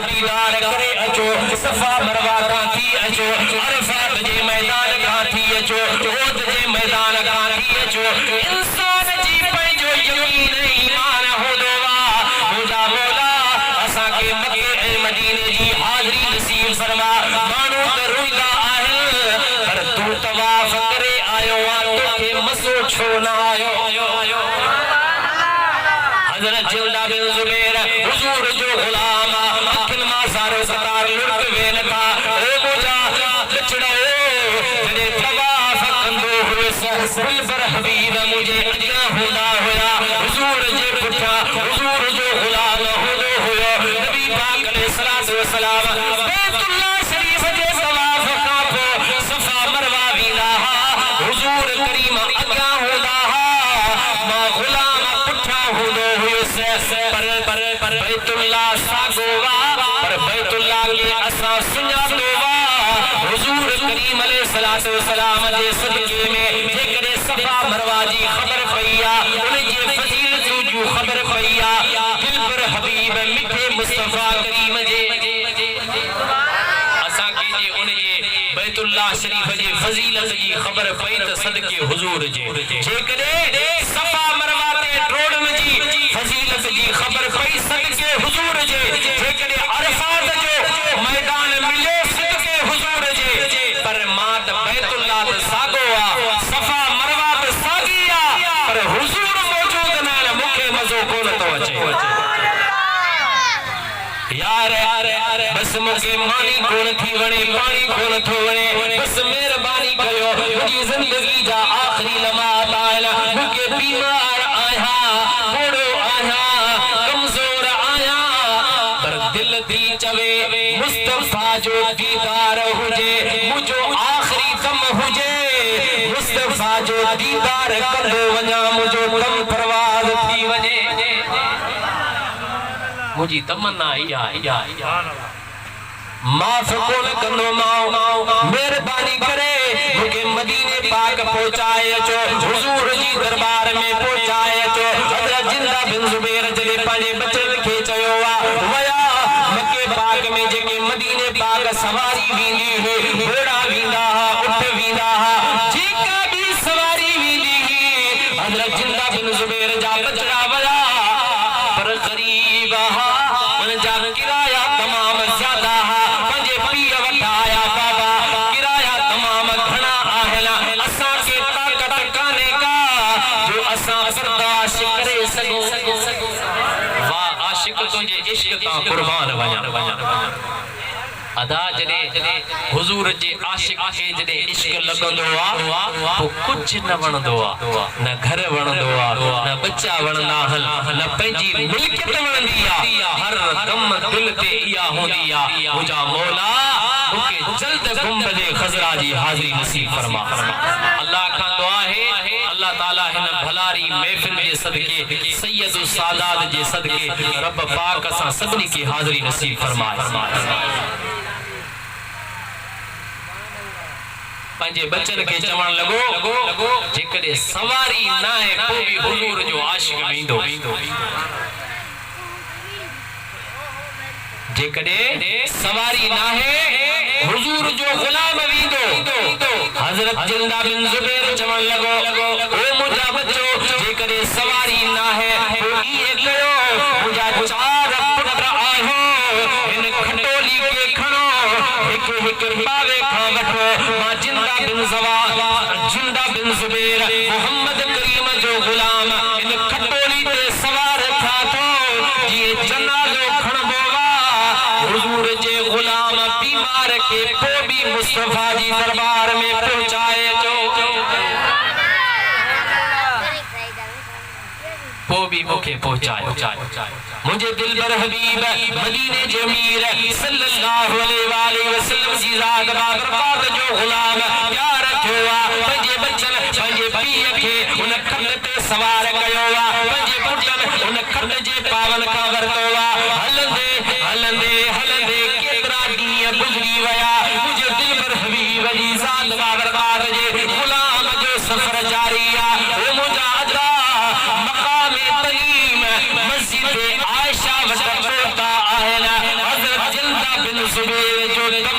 दीदार करे अचो सफा मरवा खां थी अचो अरफात जे मैदान खां थी अचो ओद जे मैदान खां थी अचो इंसान जी पंहिंजो यकीन ईमान हूंदो आहे मुंहिंजा मौला असांखे मके ऐं मदीने जी हाज़िरी नसीब फरमा माण्हू त रोईंदा आहिनि पर तूं तवाफ़ करे आयो आहे तोखे मसो छो न आयो हज़रत जिंदा बिन ज़ुबैर हुजूर जो गुलाम अखिन मां सारो सतार लुट वेन था ए मुंहिंजा बचड़ो जॾहिं तवाफ़ कंदो हुयुसि दिलबर हबीब मुंहिंजे अॻियां हूंदा हुया हुजूर जे पुठियां हुजूर जो गुलाम हूंदो हुयो नबी पाक अलैहिस्सलातु वस्सलाम बैतुल्लाह शरीफ जे तवाफ़ खां पोइ सफ़ा मरवा वेंदा हा हुजूर करीम अॻियां हूंदा हा मां गुलाम पुठियां हूंदो हुयुसि पर बैतुल्लाह साॻो पर बैतुल्लाह खे असां सुञातो हुजूर करीम अलैहिस्सलातु वस्सलाम जे सदके में जेकॾहिं सफ़ा मरवा जी ख़बर पई आहे उन जे फज़ीलतूं जूं ख़बर पई आहे दिलबर हबीब मिठे मुस्तफ़ा करीम जे असांखे जे उन जे बैतुल्लाह शरीफ जे फज़ीलत जी ख़बर पई त सदके हुजूर जे जेकॾहिं सफ़ा मरवा ते ड्रोड़न जी फज़ीलत जी ख़बर पई सदके हुजूर जे जेकॾहिं अरफात जो मैदान मिलियो सदके हुजूर जे पर मां त बैतुल्लाह त साॻो आहे सफ़ा मरवा त साॻी आहे पर हुजूर मौजूद न आहिनि मूंखे मज़ो कोन थो अचे यार बस मूंखे मानी कोन थी वणे पाणी कोन थो वणे बस महिरबानी कयो मुंहिंजी ज़िंदगी जा आख़िरी लम्हा आहिनि मूंखे बीमार आहियां थोरो आहियां कमज़ोर आहियां पर दिल थी चवे मुस्तफ़ा जो दीदार हुजे मुंहिंजो आख़िरी दम हुजे मुस्तफ़ा जो दीदार कंदो वञा मुंहिंजो दम परवाज़ थी वञे मुझी तमन्ना माफ कोन कंदो माओ मेहरबानी करे मुझे मदीने पाक पहुंचाए अचो हुजूर जी दरबार में पहुंचाए अचो हज़रत जिंदा बिन ज़ुबैर जॾहिं पंहिंजे बचन खे चयो वया मके पाक में जेके मदीने पाक सवारी वेंदी हुई घोड़ा वेंदा हा ऊंट वेंदा हा जेका भी सवारी वेंदी हुई हज़रत जिंदा बिन ज़ुबैर जा बचड़ा वया पर गरीब हा उनजा किराया तमाम ज्यादा हा पंहिंजे पीउ वटि आया बाबा किराया तमाम घणा आहिनि असांखे ताक़त कान्हे का जो असां बर्दाश्त करे सघूं वाह आशिक तुंहिंजे इश्क तां कुर्बान वञा अदा जॾहिं हुजूर जे आशिक खे जॾहिं इश्क लॻंदो आहे पोइ कुझु न वणंदो आहे न घर वणंदो आहे न बच्चा वणंदा आहिनि न पंहिंजी मिल्कियत वणंदी आहे हर दम दिल ते इहा हूंदी आहे मुंहिंजा मौला मूंखे जल्द गुंबद ख़ज़रा जी हाज़िरी नसीब फरमा अल्लाह खां दुआ है अल्लाह ताला हिन भलारी महफ़िल जे सदके सैयद सादात जे सदके रब पाक असां सभिनी खे हाज़िरी नसीब फरमाए पंहिंजे बचन खे चवण लॻो जेकॾहिं सवारी न आहे पोइ बि हुजूर जो आशिक़ वेंदो जेकॾहिं सवारी न आहे हुजूर जो गुलाम वेंदो हज़रत जिंदा बिन ज़ुबैर चवण लॻो ओ मुंहिंजा बच्चो जेकॾहिं सवारी न आहे पोइ इएं कयो मुंहिंजा चार पुट आहियो हिन खटोली खे खणो हिकु हिकु पावे खां वठो मां जिंदा बिन ज़ुबैर मोहम्मद करीम जो गुलाम इन खटोली ते सवार था थो जीअं जनाज़ो खणबो हुजूर जे गुलाम बीमार के पोइ बि मुस्तफ़ा जी दरबार में पहुंचाए अचो पोइ बि मूंखे पहुंचाए मुझे दिलबर हबीब मदीने जे अमीर सल्लल्लाहु अलैहि वसल्लम जी ज़ात बाबरकात जो गुलाम प्यार कयो पंहिंजे बचन पंहिंजे पीउ खे उन खट ते सवार कयो पंहिंजे पुटनि उन खट जे पावन खां वरितो हलंदे हलंदे हलंदे केतिरा ॾींहं गुज़री विया मुंहिंजे दिलबर हबीब जी ज़ात बाबरकात जे गुलाम जो सफ़र जारी आहे मुंहिंजा अदा मक़ाम तलीम मस्जिद आयशा वटि पहुता आहिनि हज़रत बिन जुबैर जो कम